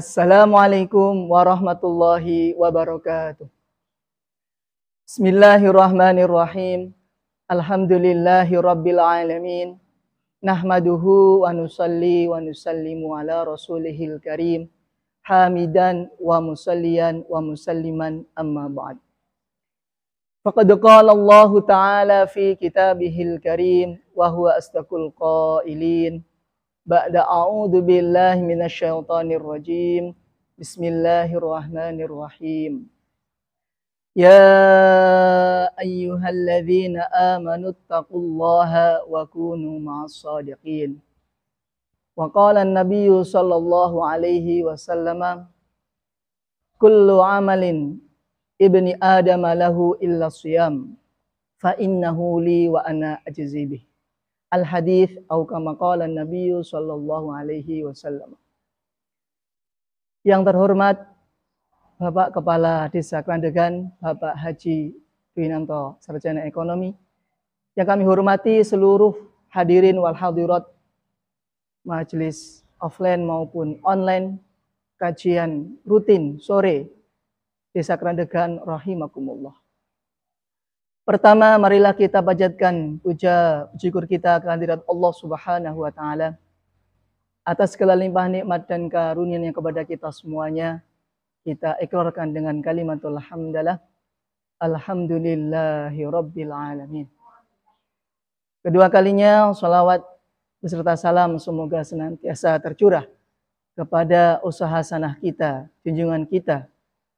Assalamualaikum warahmatullahi wabarakatuh. Bismillahirrahmanirrahim. Alhamdulillahi rabbil alamin. Nahmaduhu wa nusalli wa nusallimu ala rasulihil karim. Hamidan wa musalliyan wa musalliman amma ba'd. Faqad qala Allah ta'ala fi kitabihil karim wa huwa asdaqul qailin. Ba'da a'udzu billahi minasyaitonir rajim. Bismillahirrahmanirrahim. Ya ayyuhalladzina amanu taqullaha wa kunu ma'as shadiqin. Wa qala an-nabiyyu sallallahu alaihi wasallam kullu amalin ibni adam lahu illa shiyam fa innahu li wa ana ajzi bih. Al-hadits atau kama qala Nabi sallallahu alaihi wasallam. Yang terhormat Bapak Kepala Desa Krandegan, Bapak Haji Dwinanto, Sarjana Ekonomi. Yang kami hormati seluruh hadirin wal hadirat majelis offline maupun online kajian rutin sore Desa Krandegan rahimakumullah. Pertama, marilah kita panjatkan puja syukur kita kehadirat Allah Subhanahu wa taala atas segala limpahan nikmat dan karunia-Nya kepada kita semuanya. Kita ikrarkan dengan kalimatul hamdalah. Alhamdulillahi rabbil alamin. Kedua kalinya salawat beserta salam semoga senantiasa tercurah kepada usaha sanah kita, junjungan kita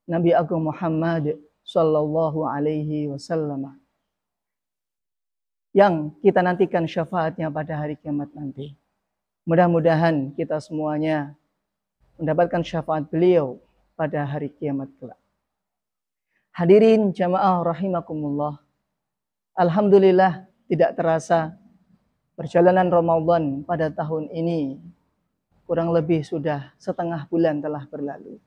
Nabi Agung Muhammad sallallahu alaihi wasallam, yang kita nantikan syafaatnya pada hari kiamat nanti. Mudah-mudahan kita semuanya mendapatkan syafaat beliau pada hari kiamat kelak. Hadirin jamaah rahimakumullah. Alhamdulillah tidak terasa perjalanan Ramadan pada tahun ini kurang lebih sudah setengah bulan telah berlalu.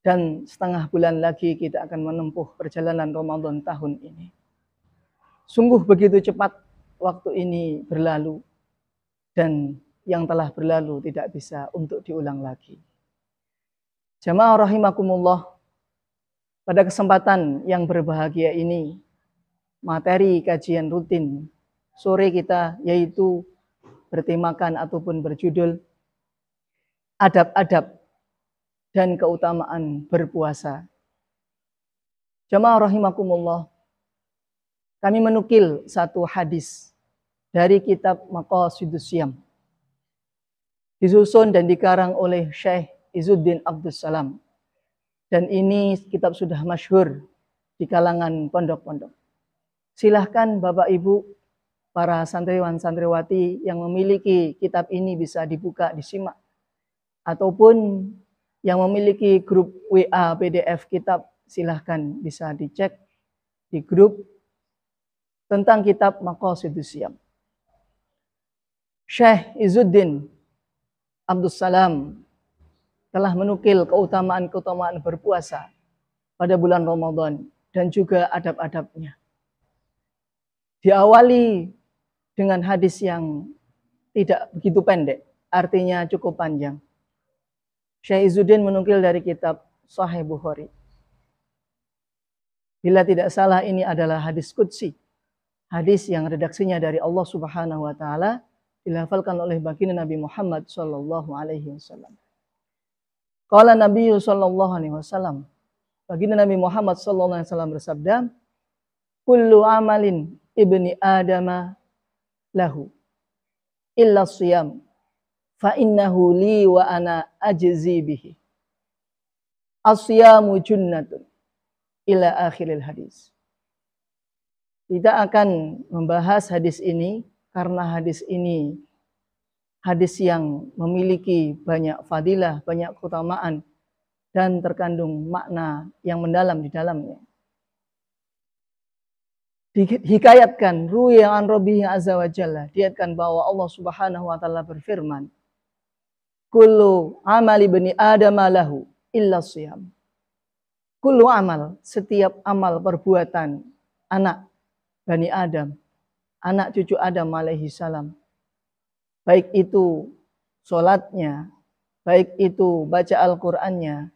Dan setengah bulan lagi kita akan menempuh perjalanan Ramadan tahun ini. Sungguh begitu cepat waktu ini berlalu dan yang telah berlalu tidak bisa untuk diulang lagi. Jamaah rahimakumullah, pada kesempatan yang berbahagia ini, materi kajian rutin sore kita yaitu bertemakan ataupun berjudul adab-adab dan keutamaan berpuasa. Jamaah rahimakumullah, kami menukil satu hadis dari kitab Maqasidus Syiyam. Disusun dan dikarang oleh Syekh Izzuddin Abdus Salam. Dan ini kitab sudah masyhur di kalangan pondok-pondok. Silahkan Bapak Ibu, para santriwan santriwati yang memiliki kitab ini bisa dibuka, disimak. Ataupun yang memiliki grup WA PDF kitab, silahkan bisa dicek di grup tentang kitab Maqasidus Syiyam. Syekh Izzuddin Abdus Salam telah menukil keutamaan-keutamaan berpuasa pada bulan Ramadan dan juga adab-adabnya. Diawali dengan hadis yang tidak begitu pendek, artinya cukup panjang. Syekh Izzuddin menukil dari kitab Sahih Bukhari. Bila tidak salah ini adalah hadis qudsi. Hadis yang redaksinya dari Allah Subhanahu wa taala, dilafalkan oleh baginda Nabi Muhammad sallallahu alaihi wasallam. Qala Nabi sallallahu alaihi wasallam, baginda Nabi Muhammad sallallahu alaihi wasallam bersabda, kullu amalin ibni adama lahu illa shiyam fa innahu li wa ana ajzi bihi. As-siyamu junnatun ila akhiril hadis. Kita akan membahas hadis ini karena hadis ini hadis yang memiliki banyak fadilah, banyak keutamaan dan terkandung makna yang mendalam di dalamnya. Dihikayatkan ruya an Rabbihi azza wa jalla, diatkan bahwa Allah Subhanahu wa taala berfirman, kullu amali bani adam lahu illa shiyam. Kullu amal, setiap amal perbuatan anak Bani Adam, anak cucu Adam alaihi salam, baik itu sholatnya, baik itu baca Al-Qur'annya,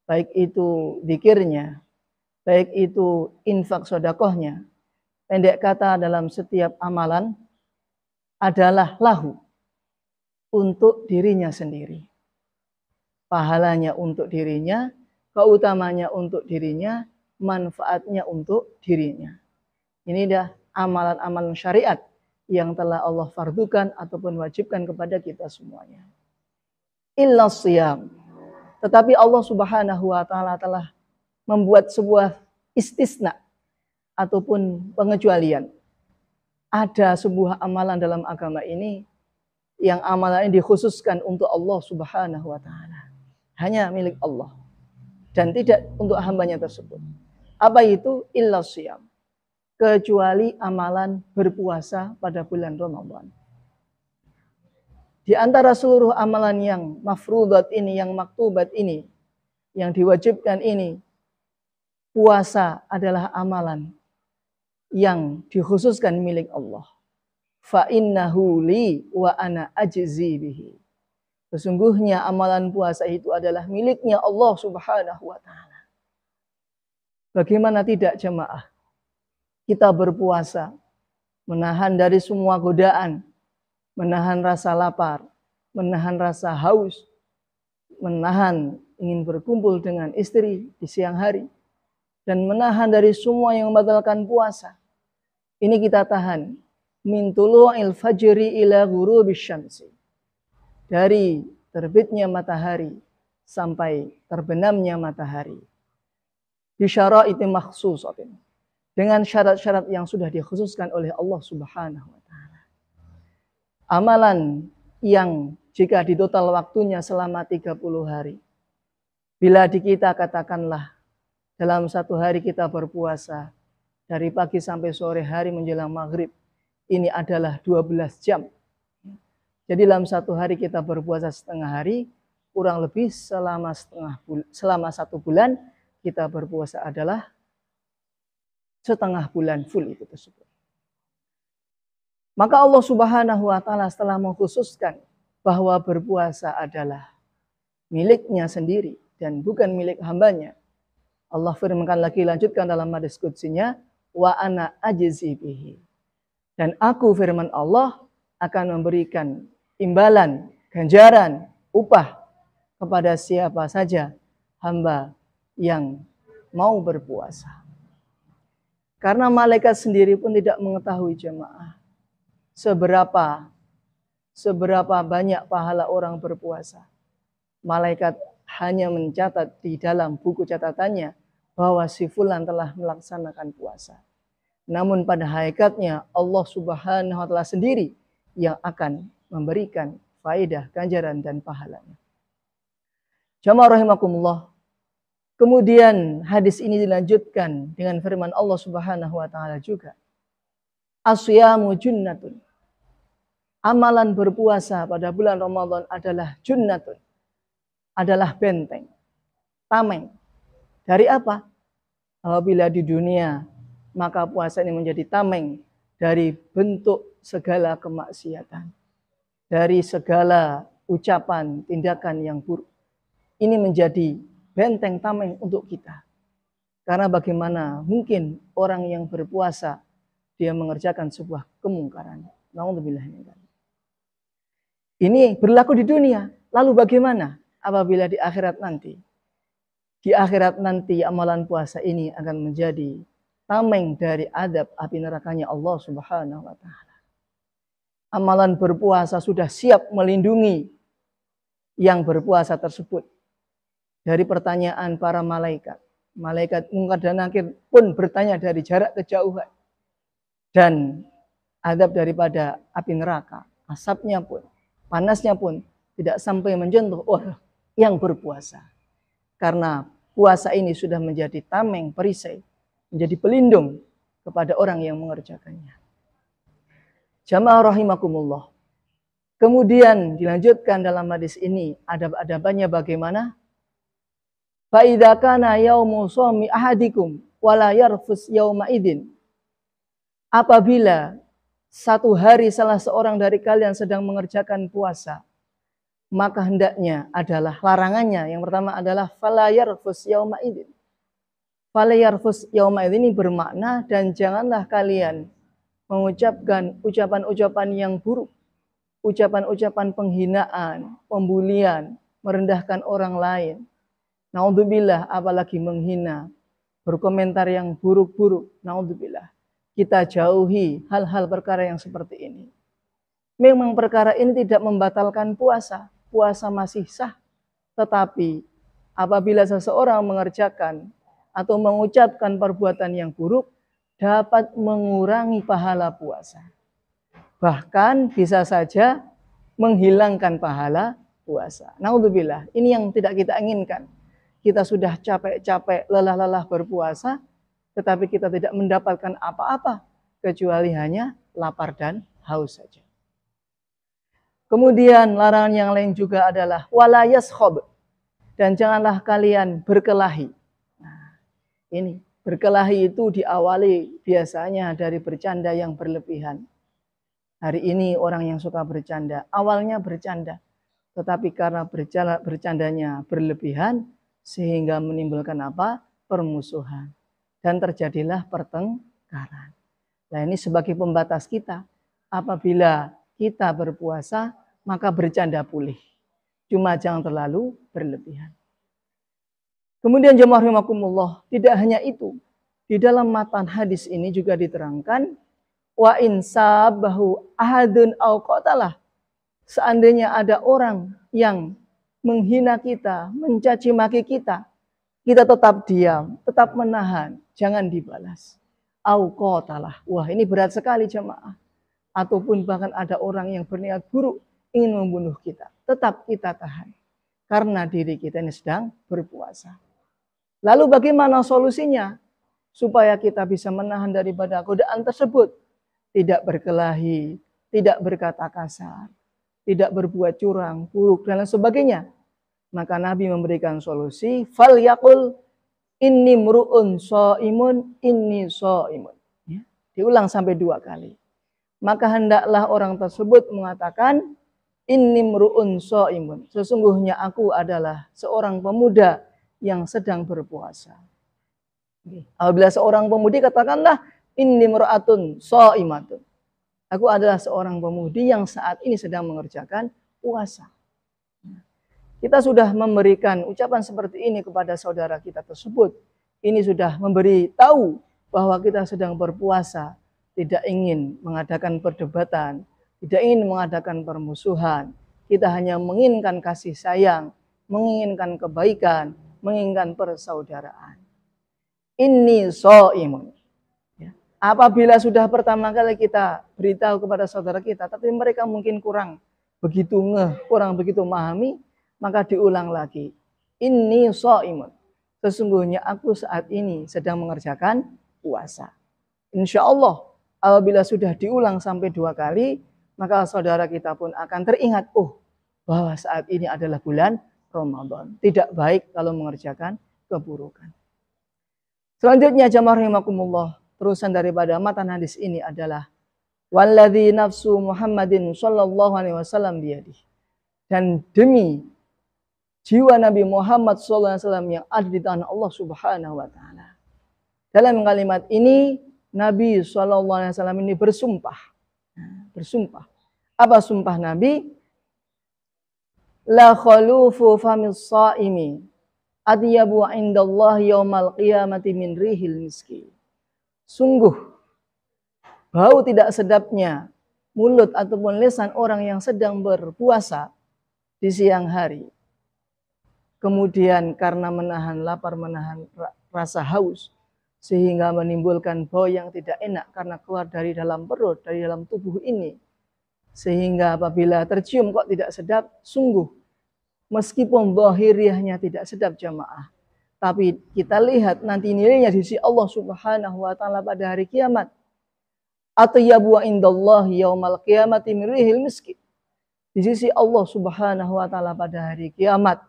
baik itu zikirnya, baik itu infak sedekahnya. Pendek kata, dalam setiap amalan adalah lahu, untuk dirinya sendiri. Pahalanya untuk dirinya, keutamanya untuk dirinya, manfaatnya untuk dirinya. Ini dah amalan-amalan syariat yang telah Allah fardukan ataupun wajibkan kepada kita semuanya. Illa siyam. Tetapi Allah Subhanahu wa taala telah membuat sebuah istisna ataupun pengecualian. Ada sebuah amalan dalam agama ini yang amalan ini dikhususkan untuk Allah Subhanahu wa taala. Hanya milik Allah dan tidak untuk hambanya tersebut. Apa itu? Illa siyam. Kecuali amalan berpuasa pada bulan Ramadan. Di antara seluruh amalan yang mafrudat ini, yang maktubat ini, yang diwajibkan ini, puasa adalah amalan yang dikhususkan milik Allah. Fa innahu li wa ana ajzi bihi. Sesungguhnya amalan puasa itu adalah miliknya Allah Subhanahu wa taala. Bagaimana tidak jemaah? Kita berpuasa, menahan dari semua godaan, menahan rasa lapar, menahan rasa haus, menahan ingin berkumpul dengan istri di siang hari, dan menahan dari semua yang membatalkan puasa. Ini kita tahan. Min tulu'il fajri ila ghurubis syamsi. Dari terbitnya matahari sampai terbenamnya matahari. Bisyara'iti makhsusatin. Dengan syarat-syarat yang sudah dikhususkan oleh Allah Subhanahu wa taala. Amalan yang jika di total waktunya selama 30 hari. Bila di kita katakanlah dalam satu hari kita berpuasa dari pagi sampai sore hari menjelang maghrib, ini adalah 12 jam. Jadi dalam satu hari kita berpuasa setengah hari, kurang lebih selama 1 bulan kita berpuasa adalah setengah bulan full itu tersebut. Maka Allah Subhanahu wa taala setelah mengkhususkan bahwa berpuasa adalah miliknya sendiri dan bukan milik hambanya, Allah firmankan lagi, lanjutkan dalam hadis qudsinya, wa ana ajzi bihi. Dan aku, firman Allah, akan memberikan imbalan, ganjaran, upah kepada siapa saja hamba yang mau berpuasa. Karena malaikat sendiri pun tidak mengetahui jemaah seberapa banyak pahala orang berpuasa. Malaikat hanya mencatat di dalam buku catatannya bahwa si fulan telah melaksanakan puasa. Namun pada hakikatnya Allah Subhanahu wa taala sendiri yang akan memberikan faedah, ganjaran dan pahalanya. Jamaah rahimakumullah. Kemudian hadis ini dilanjutkan dengan firman Allah Subhanahu wa taala juga. Asyamu junnatun. Amalan berpuasa pada bulan Ramadan adalah junnatun. Adalah benteng, tameng. Dari apa? Apabila di dunia, maka puasa ini menjadi tameng dari bentuk segala kemaksiatan. Dari segala ucapan, tindakan yang buruk. Ini menjadi benteng tameng untuk kita. Karena bagaimana mungkin orang yang berpuasa, dia mengerjakan sebuah kemungkaran. Na'udzubillah min dzalik. Ini berlaku di dunia. Lalu bagaimana apabila di akhirat nanti? Di akhirat nanti amalan puasa ini akan menjadi tameng dari adab api nerakanya Allah Subhanahu wa taala. Amalan berpuasa sudah siap melindungi yang berpuasa tersebut dari pertanyaan para malaikat. Malaikat Munkar dan Nakir pun bertanya dari jarak kejauhan. Dan adab daripada api neraka, asapnya pun, panasnya pun tidak sampai menyentuh orang yang berpuasa. Karena puasa ini sudah menjadi tameng perisai, menjadi pelindung kepada orang yang mengerjakannya. Jamaah rahimakumullah. Kemudian dilanjutkan dalam hadis ini adab-adabannya bagaimana? Fa idza kana yaumu shaumi ahadikum wala yarfus yauma idin. Apabila satu hari salah seorang dari kalian sedang mengerjakan puasa, maka hendaknya adalah larangannya. Yang pertama adalah fala yarfus yauma idzin. Fala yarfus yauma idzin ini bermakna dan janganlah kalian mengucapkan ucapan-ucapan yang buruk, ucapan-ucapan penghinaan, pembulian, merendahkan orang lain. Naudzubillah, apalagi menghina, berkomentar yang buruk-buruk. Naudzubillah. Kita jauhi hal-hal perkara yang seperti ini. Memang perkara ini tidak membatalkan puasa. Puasa masih sah. Tetapi apabila seseorang mengerjakan atau mengucapkan perbuatan yang buruk, dapat mengurangi pahala puasa. Bahkan bisa saja menghilangkan pahala puasa. Naudzubillah, ini yang tidak kita inginkan. Kita sudah capek-capek, lelah-lelah berpuasa, tetapi kita tidak mendapatkan apa-apa, kecuali hanya lapar dan haus saja. Kemudian larangan yang lain juga adalah wala yaskhab, dan janganlah kalian berkelahi. Nah, ini berkelahi itu diawali biasanya dari bercanda yang berlebihan. Hari ini orang yang suka bercanda, awalnya bercanda, tetapi karena bercandanya berlebihan, sehingga menimbulkan apa? Permusuhan. Dan terjadilah pertengkaran. Nah, ini sebagai pembatas kita. Apabila kita berpuasa, maka bercanda boleh. Cuma jangan terlalu berlebihan. Kemudian jemaah rahimakumullah, tidak hanya itu. Di dalam matan hadis ini juga diterangkan, wa in sabahu ahadun au qatalah. Seandainya ada orang yang menghina kita, mencaci maki kita, kita tetap diam, tetap menahan, jangan dibalas. Au qatalah. Wah, ini berat sekali jemaah. Ataupun bahkan ada orang yang berniat buruk ingin membunuh kita, tetap kita tahan. Karena diri kita ini sedang berpuasa. Lalu bagaimana solusinya? Supaya kita bisa menahan daripada godaan tersebut. Tidak berkelahi, tidak berkata kasar, tidak berbuat curang, buruk, dan lain sebagainya. Maka Nabi memberikan solusi, fal yaqul inni mru'un shaimun, inni shaimun. Ya, diulang sampai 2 kali. Maka hendaklah orang tersebut mengatakan, inni mru'un shaimun. Sesungguhnya aku adalah seorang pemuda yang sedang berpuasa. Apabila seorang pemudi katakanlah, inni mra'atun shaimatun. Aku adalah seorang pemudi yang saat ini sedang mengerjakan puasa. Kita sudah memberikan ucapan seperti ini kepada saudara kita tersebut. Ini sudah memberi tahu bahwa kita sedang berpuasa. Tidak ingin mengadakan perdebatan. Tidak ingin mengadakan permusuhan. Kita hanya menginginkan kasih sayang. Menginginkan kebaikan. Menginginkan persaudaraan. Inni shaimun. Apabila sudah pertama kali kita beritahu kepada saudara kita, tapi mereka mungkin kurang begitu kurang begitu memahami, maka diulang lagi. Inni shaimun. Sesungguhnya aku saat ini sedang mengerjakan puasa. Insya Allah, apabila sudah diulang sampai 2 kali, maka saudara kita pun akan teringat, bahwa saat ini adalah bulan Ramadan. Tidak baik kalau mengerjakan keburukan. Selanjutnya jamaah rahimakumullah, terusan daripada matan hadis ini adalah walladzi nafsu Muhammadin sallallahu alaihi wasallam biyadihi. Dan demi jiwa Nabi Muhammad sallallahu alaihi wasallam yang ada di tangan Allah Subhanahu wa taala. Dalam kalimat ini Nabi sallallahu alaihi wasallam ini bersumpah. Bersumpah. Apa sumpah Nabi? La khalufu famis shaimi adyabu indallahi yaumal qiyamati min rihil miski. Sungguh bau tidak sedapnya mulut ataupun lisan orang yang sedang berpuasa di siang hari. Kemudian karena menahan lapar, menahan rasa haus, sehingga menimbulkan bau yang tidak enak karena keluar dari dalam perut, dari dalam tubuh ini. Sehingga apabila tercium kok tidak sedap, sungguh meskipun zahiriyahnya tidak sedap jamaah, tapi kita lihat nanti nilainya di sisi Allah Subhanahu wa taala pada hari kiamat. Atyabu indallahi yaumal qiyamati min rihil miski. Di sisi Allah Subhanahu wa taala pada hari kiamat,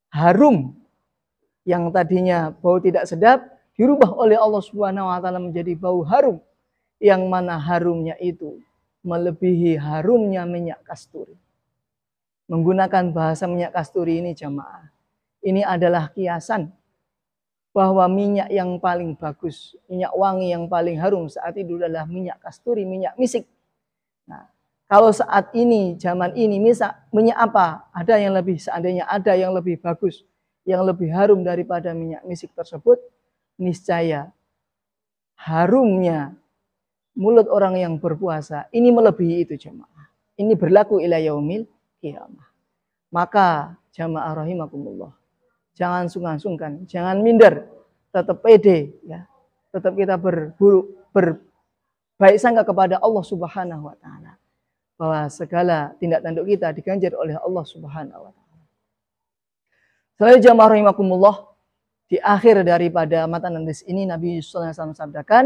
harum yang tadinya bau tidak sedap dirubah oleh Allah Subhanahu wa taala menjadi bau harum, yang mana harumnya itu melebihi harumnya minyak kasturi. menggunakan bahasa minyak kasturi ini jamaah. Ini adalah kiasan bahwa minyak yang paling bagus, minyak wangi yang paling harum saat itu adalah minyak kasturi, minyak misik. Nah, kalau saat ini, zaman ini, minyak apa? Ada yang lebih, seandainya ada yang lebih bagus, yang lebih harum daripada minyak misik tersebut, niscaya harumnya mulut orang yang berpuasa ini melebihi itu jamaah. Ini berlaku ila yaumil qiyamah. Maka jamaah rahimakumullah, jangan sungkan-sungkan, jangan minder, tetap pede ya. Tetap kita berbaik sangka kepada Allah Subhanahu wa taala bahwa segala tindak tanduk kita diganjar oleh Allah Subhanahu wa taala. Selain jamaah rahimakumullah, di akhir daripada matan hadis ini Nabi sallallahu alaihi wasallam sabdakan,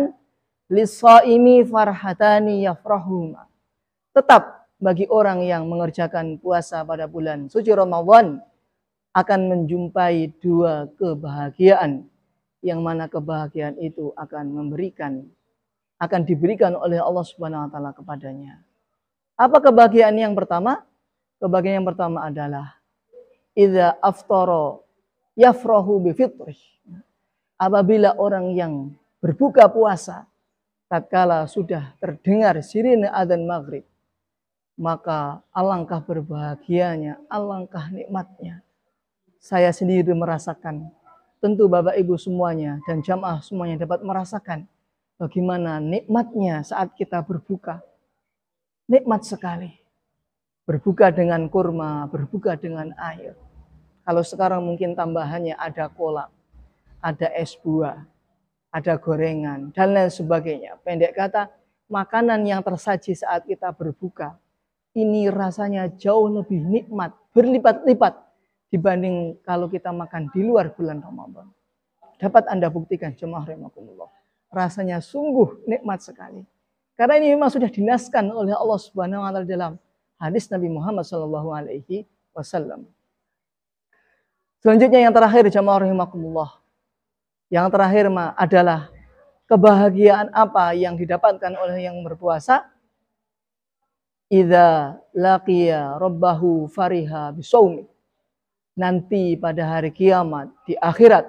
lis-shaimi farhatani yafrahuma. Tetap bagi orang yang mengerjakan puasa pada bulan suci Ramadan akan menjumpai dua kebahagiaan, yang mana kebahagiaan itu akan diberikan oleh Allah Subhanahu wa taala kepadanya. Apa kebahagiaan yang pertama? Kebahagiaan yang pertama adalah idza aftara yafrahu bi fitrih. Apabila orang yang berbuka puasa tatkala sudah terdengar sirine adzan maghrib, maka alangkah berbahagianya, alangkah nikmatnya. Saya sendiri merasakan, tentu Bapak Ibu semuanya dan jamaah semuanya dapat merasakan bagaimana nikmatnya saat kita berbuka. Nikmat sekali. Berbuka dengan kurma, berbuka dengan air. Kalau sekarang mungkin tambahannya ada kolak, ada es buah, ada gorengan, dan lain sebagainya. Pendek kata, makanan yang tersaji saat kita berbuka, ini rasanya jauh lebih nikmat, berlipat-lipat dibanding kalau kita makan di luar bulan Ramadan. Dapat Anda buktikan jemaah rahimakumullah. Rasanya sungguh nikmat sekali. Karena ini memang sudah dinaskan oleh Allah Subhanahu wa taala dalam hadis Nabi Muhammad sallallahu alaihi wasallam. Selanjutnya yang terakhir jemaah rahimakumullah. Yang terakhir adalah kebahagiaan apa yang didapatkan oleh yang berpuasa? Idza laqiya rabbahu fariha bisawmi. Nanti pada hari kiamat di akhirat,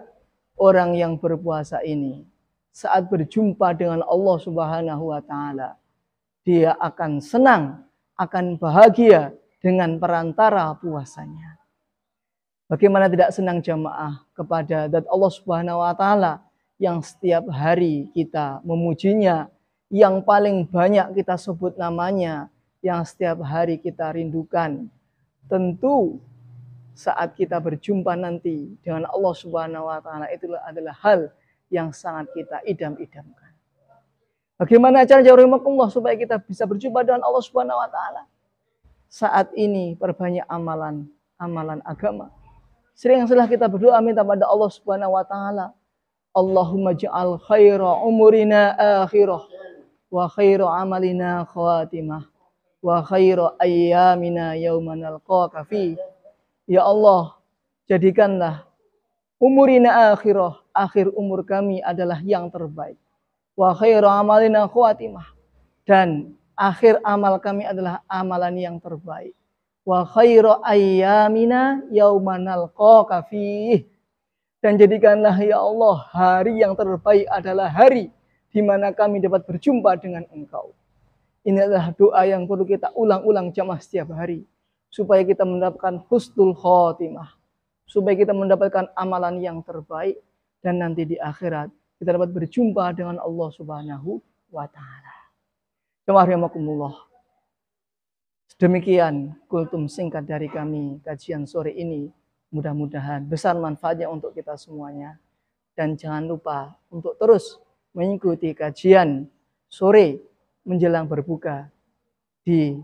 orang yang berpuasa ini saat berjumpa dengan Allah Subhanahu wa taala, dia akan senang, akan bahagia dengan perantara puasanya. Bagaimana tidak senang jamaah kepada zat Allah Subhanahu wa taala yang setiap hari kita memujinya, yang paling banyak kita sebut namanya, yang setiap hari kita rindukan. Tentu saat kita berjumpa nanti dengan Allah Subhanahu wa taala, itulah adalah hal yang sangat kita idam-idamkan. Bagaimana cara rahimakumullah supaya kita bisa berjumpa dengan Allah Subhanahu wa taala? Saat ini perbanyak amalan agama. Sering-sering kita berdoa minta pada Allah Subhanahu wa taala, Allahumma ja'al khaira umurina akhirah wa khaira amalina khawatimah wa khaira ayyamina yawma nalqaka fi. Ya Allah, jadikanlah umurina akhirah, akhir umur kami adalah yang terbaik. Wa khairu amalina khawatimah, dan akhir amal kami adalah amalan yang terbaik. Wa khairu ayyamina yauma nalqaka fih, dan jadikanlah ya Allah hari yang terbaik adalah hari di mana kami dapat berjumpa dengan Engkau. Ini adalah doa yang perlu kita ulang-ulang jamaah setiap hari supaya kita mendapatkan husnul khotimah, supaya kita mendapatkan amalan yang terbaik, dan nanti di akhirat kita dapat berjumpa dengan Allah Subhanahu wa taala. Jemaah rahimakumullah. Demikian kultum singkat dari kami kajian sore ini. Mudah-mudahan besar manfaatnya untuk kita semuanya. Dan jangan lupa untuk terus mengikuti kajian sore menjelang berbuka di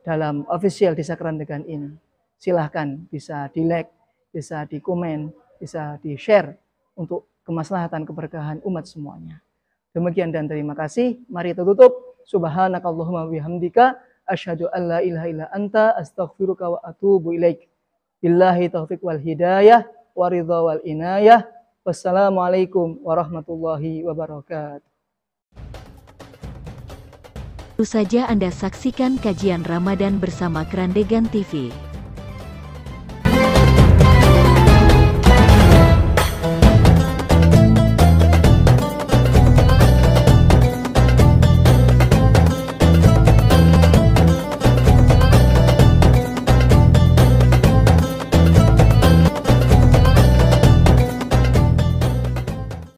dalam official Desa Kerandegan ini. Silahkan bisa di-like, bisa di-komen, bisa di-share untuk kemaslahatan keberkahan umat semuanya. Demikian dan terima kasih. Mari kita tutup. Subhanakallahumma bihamdika asyhadu an la ilaha illa anta astaghfiruka wa atubu ilaik. Billahi taufiq wal hidayah wa ridha wal inayah. Wassalamualaikum warahmatullahi wabarakatuh. Baru saja Anda saksikan kajian Ramadan bersama Kerandegan TV.